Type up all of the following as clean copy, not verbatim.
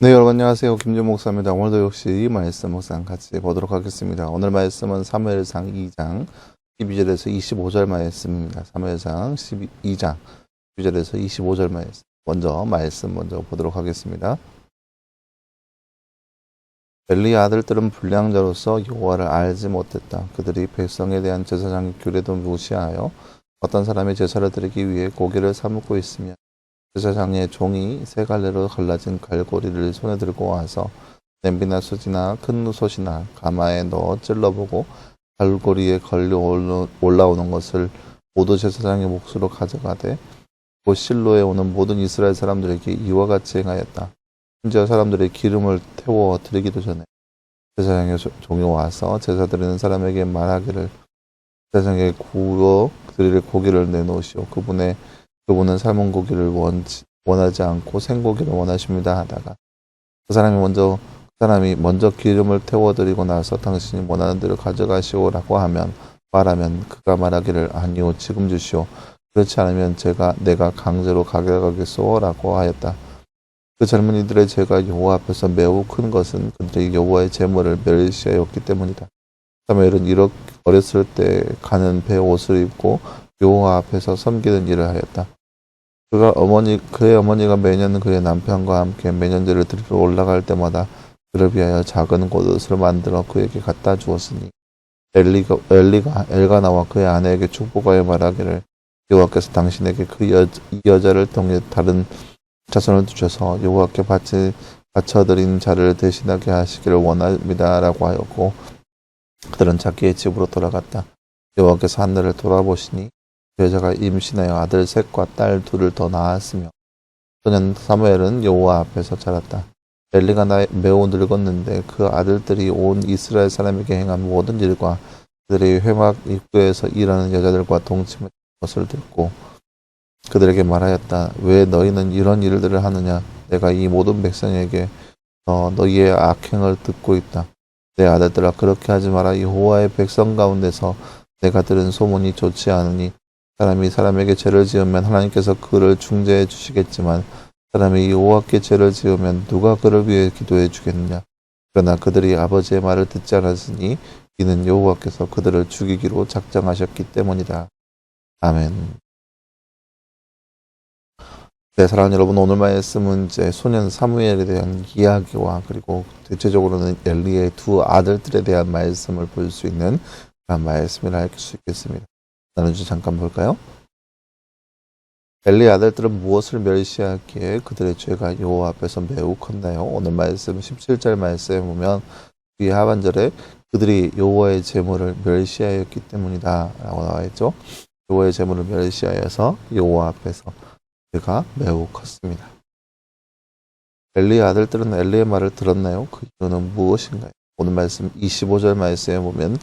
네, 여러분 안녕하세요. 김준 목사입니다. 오늘도 역시 말씀 묵상 같이 보도록 하겠습니다. 오늘 말씀은 사무엘상 2장 12절에서 25절 말씀입니다. 사무엘상 12장 12절에서 25절 말씀. 말씀 먼저 보도록 하겠습니다. 엘리의 아들들은 불량자로서 여호와를 알지 못했다. 그들이 백성에 대한 제사장의 규례도 무시하여 어떤 사람이 제사를 드리기 위해 고기를 사먹고 있으며 제사장의 종이 세 갈래로 갈라진 갈고리를 손에 들고 와서 냄비나 수지나 큰 솥이나 가마에 넣어 찔러보고 갈고리에 걸려 올라오는 것을 모두 제사장의 몫으로 가져가되 곧 실로에 오는 모든 이스라엘 사람들에게 이와 같이 행하였다. 심지어 사람들의 기름을 태워 드리기도 전에 제사장의 종이 와서 제사 드리는 사람에게 말하기를 제사장에 구워 드릴 고기를 내놓으시오. 그분은 삶은 고기를 원하지 않고 생고기를 원하십니다 하다가 그 사람이 먼저 기름을 태워드리고 나서 당신이 원하는 대로 가져가시오라고 말하면 그가 말하기를 아니요 지금 주시오. 그렇지 않으면 내가 강제로 가져가겠소라고 하였다. 그 젊은이들의 죄가 여호와 앞에서 매우 큰 것은 그들이 여호와의 제물을 멸시하였기 때문이다. 사무엘은 어렸을 때 가는 배 옷을 입고 여호와 앞에서 섬기는 일을 하였다. 그의 어머니가 매년 그의 남편과 함께 매년제를 드리러 올라갈 때마다 그를 위하여 작은 겉옷을 만들어 그에게 갖다 주었으니 엘가나와 그의 아내에게 축복하여 말하기를 여호와께서 당신에게 이 여자를 통해 다른 자손을 주셔서 여호와께 바쳐드린 자를 대신하게 하시기를 원합니다라고 하였고 그들은 자기의 집으로 돌아갔다. 여호와께서 하늘을 돌아보시니 그 여자가 임신하여 아들 셋과 딸 둘을 더 낳았으며 소년 사무엘은 여호와 앞에서 자랐다. 엘리가 매우 늙었는데 그 아들들이 온 이스라엘 사람에게 행한 모든 일과 그들의 회막 입구에서 일하는 여자들과 동침한 것을 듣고 그들에게 말하였다. 왜 너희는 이런 일들을 하느냐? 내가 이 모든 백성에게 너희의 악행을 듣고 있다. 내 아들들아 그렇게 하지 마라. 여호와의 백성 가운데서 내가 들은 소문이 좋지 않으니 사람이 사람에게 죄를 지으면 하나님께서 그를 중재해 주시겠지만 사람이 여호와께 죄를 지으면 누가 그를 위해 기도해 주겠느냐. 그러나 그들이 아버지의 말을 듣지 않았으니 이는 여호와께서 그들을 죽이기로 작정하셨기 때문이다. 아멘. 네, 사랑하는 여러분, 오늘 말씀은 이제 소년 사무엘에 대한 이야기와 그리고 대체적으로는 엘리의 두 아들들에 대한 말씀을 볼 수 있는 그런 말씀을 알 수 있겠습니다. 나누주 잠깐 볼까요? 엘리의 아들들은 무엇을 멸시하기에 그들의 죄가 여호와 앞에서 매우 컸나요? 오늘 말씀 17절 말씀에 보면 이 하반절에 그들이 여호와의 제물을 멸시하였기 때문이다 라고 나와 있죠. 여호와의 제물을 멸시하여서 여호와 앞에서 죄가 매우 컸습니다. 엘리의 아들들은 엘리의 말을 들었나요? 그 이유는 무엇인가요? 오늘 말씀 25절 말씀에 보면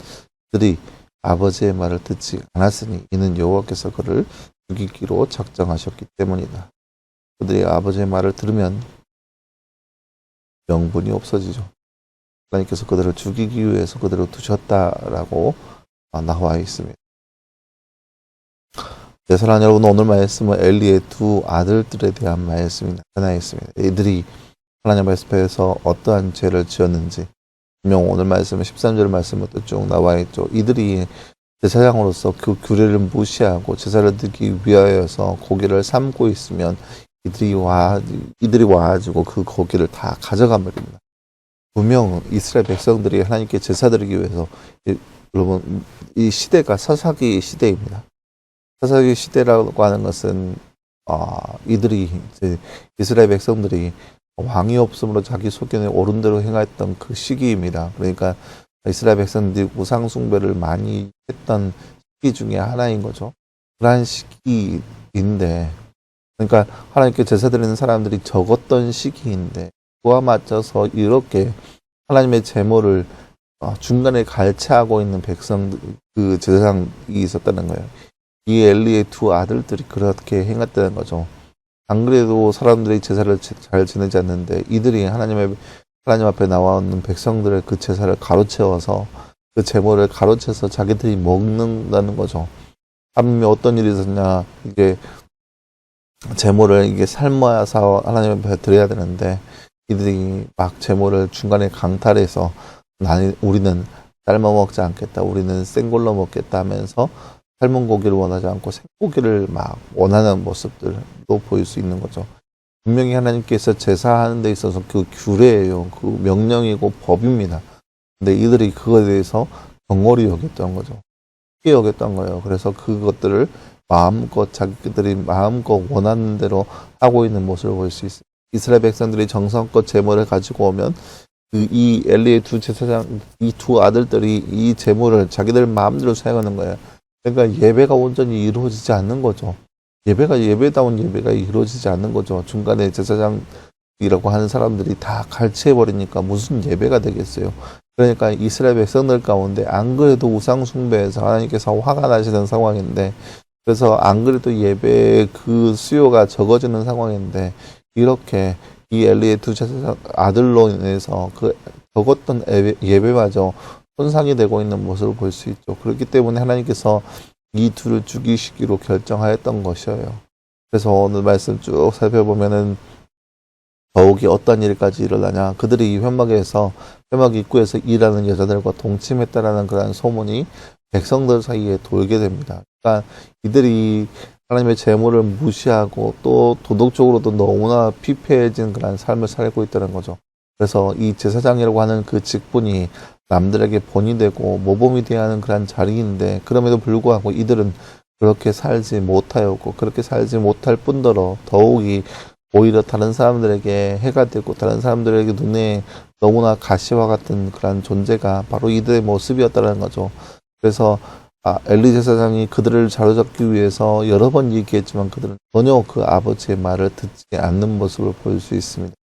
그들이 아버지의 말을 듣지 않았으니 이는 여호와께서 그를 죽이기로 작정하셨기 때문이다. 그들이 아버지의 말을 들으면 명분이 없어지죠. 하나님께서 그들을 죽이기 위해서 그들을 두셨다라고 나와 있습니다. 네, 사랑하는 여러분, 오늘 말씀은 엘리의 두 아들들에 대한 말씀이 나타나 있습니다. 이들이 하나님 말씀에서 어떠한 죄를 지었는지 분명 오늘 말씀은 13절 말씀부터 쭉 나와 있죠. 이들이 제사장으로서 그 규례를 무시하고 제사를 드리기 위하여서 고기를 삶고 있으면 이들이 와가지고 그 고기를 다 가져가 버립니다. 분명 이스라엘 백성들이 하나님께 제사 드리기 위해서 여러분 이 시대가 사사기 시대입니다. 사사기 시대라고 하는 것은 이스라엘 백성들이 왕이 없으므로 자기 소견에 옳은 대로 행했던 그 시기입니다. 그러니까 이스라엘 백성들이 우상 숭배를 많이 했던 시기 중에 하나인 거죠. 그러한 시기인데, 그러니까 하나님께 제사 드리는 사람들이 적었던 시기인데 그와 맞춰서 이렇게 하나님의 제물을 중간에 갈취하고 있는 그 제사장이 있었다는 거예요. 이 엘리의 두 아들들이 그렇게 행했다는 거죠. 안 그래도 사람들이 제사를 잘 지내지 않는데 이들이 하나님 앞에 나와있는 백성들의 그 제사를 가로채워서 그 제물을 가로채서 자기들이 먹는다는 거죠. 하나님이 어떤 일이 있었냐, 이게 제물을 삶아서 하나님 앞에 드려야 되는데 이들이 막 제물을 중간에 강탈해서 우리는 삶아 먹지 않겠다. 우리는 생걸로 먹겠다 하면서 삶은 고기를 원하지 않고 생고기를 막 원하는 모습들도 보일 수 있는 거죠. 분명히 하나님께서 제사하는 데 있어서 그 규례예요. 그 명령이고 법입니다. 근데 이들이 그거에 대해서 경홀히 여겼던 거죠. 쉽게 여겼던 거예요. 그래서 그것들을 마음껏 자기들이 마음껏 원하는 대로 하고 있는 모습을 볼 수 있어요. 이스라엘 백성들이 정성껏 제물을 가지고 오면 이 엘리의 두 제사장, 이 두 아들들이 이 제물을 자기들 마음대로 사용하는 거예요. 그러니까 예배가 온전히 이루어지지 않는 거죠. 예배다운 예배가 이루어지지 않는 거죠. 중간에 제사장이라고 하는 사람들이 다 갈취해버리니까 무슨 예배가 되겠어요. 그러니까 이스라엘 백성들 가운데 안 그래도 우상 숭배에서 하나님께서 화가 나시는 상황인데, 그래서 안 그래도 예배의 그 수요가 적어지는 상황인데, 이렇게 이 엘리의 두 제사장 아들로 인해서 그 적었던 예배마저 손상이 되고 있는 모습을 볼 수 있죠. 그렇기 때문에 하나님께서 이 둘을 죽이시기로 결정하였던 것이에요. 그래서 오늘 말씀 쭉 살펴보면은 더욱이 어떤 일까지 일어나냐. 그들이 이 회막 입구에서 일하는 여자들과 동침했다라는 그런 소문이 백성들 사이에 돌게 됩니다. 그러니까 이들이 하나님의 제물을 무시하고 또 도덕적으로도 너무나 피폐해진 그런 삶을 살고 있다는 거죠. 그래서 이 제사장이라고 하는 그 직분이 남들에게 본이 되고 모범이 되어야 하는 그런 자리인데, 그럼에도 불구하고 이들은 그렇게 살지 못하였고, 그렇게 살지 못할 뿐더러 더욱이 오히려 다른 사람들에게 해가 되고 다른 사람들에게 눈에 너무나 가시와 같은 그런 존재가 바로 이들의 모습이었다는 거죠. 그래서 엘리 제사장이 그들을 자로잡기 위해서 여러 번 얘기했지만 그들은 전혀 그 아버지의 말을 듣지 않는 모습을 볼 수 있습니다.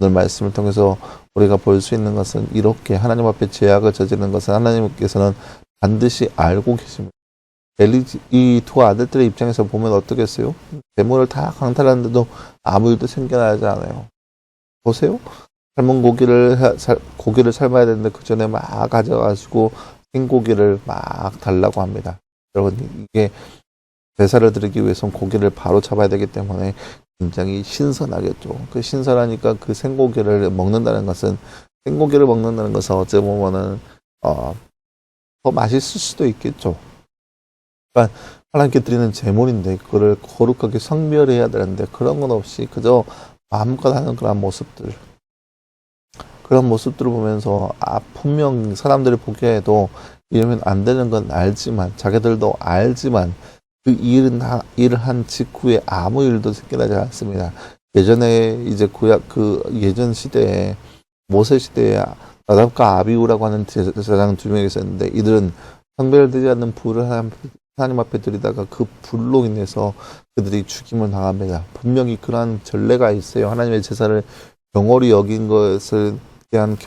오늘 말씀을 통해서 우리가 볼 수 있는 것은, 이렇게 하나님 앞에 죄악을 저지르는 것은 하나님께서는 반드시 알고 계십니다. 이 두 아들들의 입장에서 보면 어떻겠어요? 재물을 다 강탈하는데도 아무 일도 생겨나지 않아요. 보세요. 삶은 고기를 삶아야 되는데 그 전에 막 가져가지고 생고기를 막 달라고 합니다. 여러분, 이게 제사를 드리기 위해서는 고기를 바로 잡아야 되기 때문에 굉장히 신선하겠죠. 그 신선하니까 그 생고기를 먹는다는 것은 어찌 보면은 더 맛있을 수도 있겠죠. 그러니까 하나님께 드리는 제물인데 그거를 거룩하게 성별해야 되는데 그런 건 없이 그저 마음껏 하는 그런 모습들을 보면서 분명 사람들이 보기에도 이러면 안 되는 건 알지만, 자기들도 알지만 그 일을 한 직후에 아무 일도 생겨나지 않습니다. 예전에 이제 예전 시대에 모세 시대에 나답과 아비후라고 하는 제사장 두 명이 있었는데, 이들은 성별되지 않는 불을 하나님 앞에 드리다가 그 불로 인해서 그들이 죽임을 당합니다. 분명히 그러한 전례가 있어요. 하나님의 제사를 경홀히 여긴 것을 대한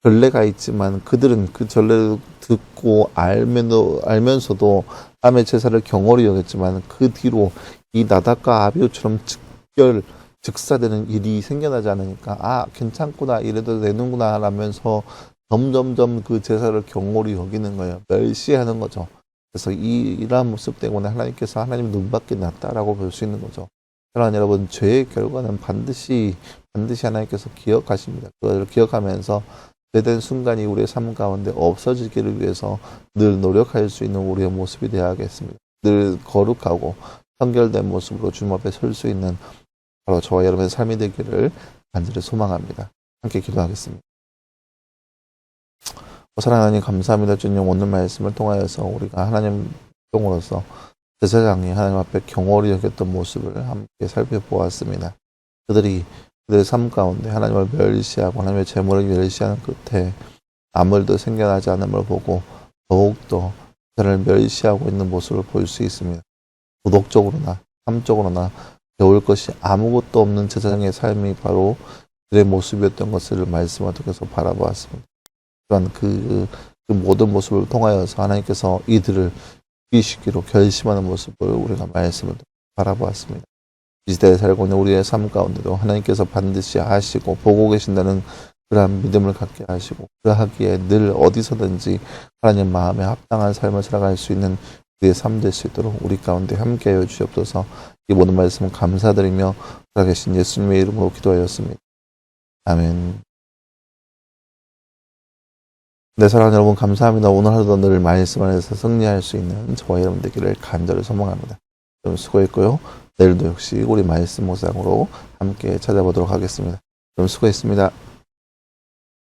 전례가 있지만 그들은 그 전례를 듣고 알면서도 하나님의 제사를 경홀히 여겼지만 그 뒤로 이 나답과 아비후처럼 즉사되는 일이 생겨나지 않으니까 괜찮구나, 이래도 되는구나 라면서 점점점 그 제사를 경홀히 여기는 거예요. 멸시하는 거죠. 그래서 이러한 모습 때문에 하나님께서 하나님 눈밖에 났다라고 볼 수 있는 거죠. 그러나 여러분, 죄의 결과는 반드시 하나님께서 기억하십니다. 그걸 기억하면서 죄된 순간이 우리의 삶 가운데 없어지기를 위해서 늘 노력할 수 있는 우리의 모습이 되어야겠습니다. 늘 거룩하고 성결된 모습으로 주님 앞에 설 수 있는 바로 저와 여러분의 삶이 되기를 간절히 소망합니다. 함께 기도하겠습니다. 사랑하는 하나님, 감사합니다. 주님, 오늘 말씀을 통하여서 우리가 하나님 종으로서 제사장이 하나님 앞에 경홀히 여겼던 모습을 함께 살펴보았습니다. 그들의 삶 가운데 하나님을 멸시하고 하나님의 제물을 멸시하는 끝에 아무 일도 생겨나지 않은 걸 보고 더욱더 그들을 멸시하고 있는 모습을 볼 수 있습니다. 도덕적으로나 삶적으로나 배울 것이 아무것도 없는 제사장의 삶이 바로 그들의 모습이었던 것을 말씀을 통해서 바라보았습니다. 또한 그 모든 모습을 통하여서 하나님께서 이들을 죽이시기로 결심하는 모습을 우리가 말씀을 바라보았습니다. 이 시대에 살고 있는 우리의 삶 가운데도 하나님께서 반드시 하시고 보고 계신다는 그러한 믿음을 갖게 하시고, 그러하기에 늘 어디서든지 하나님 마음에 합당한 삶을 살아갈 수 있는 우리의 삶 될 수 있도록 우리 가운데 함께하여 주시옵소서. 이 모든 말씀은 감사드리며 살아계신 예수님의 이름으로 기도하였습니다. 아멘. 네, 사랑하는 여러분 감사합니다. 오늘 하루도 늘 말씀 안에서 승리할 수 있는 저와 여러분 되기를 간절히 소망합니다. 여러분 수고했고요. 내일도 역시 우리 말씀 묵상으로 함께 찾아보도록 하겠습니다. 여러분 수고했습니다.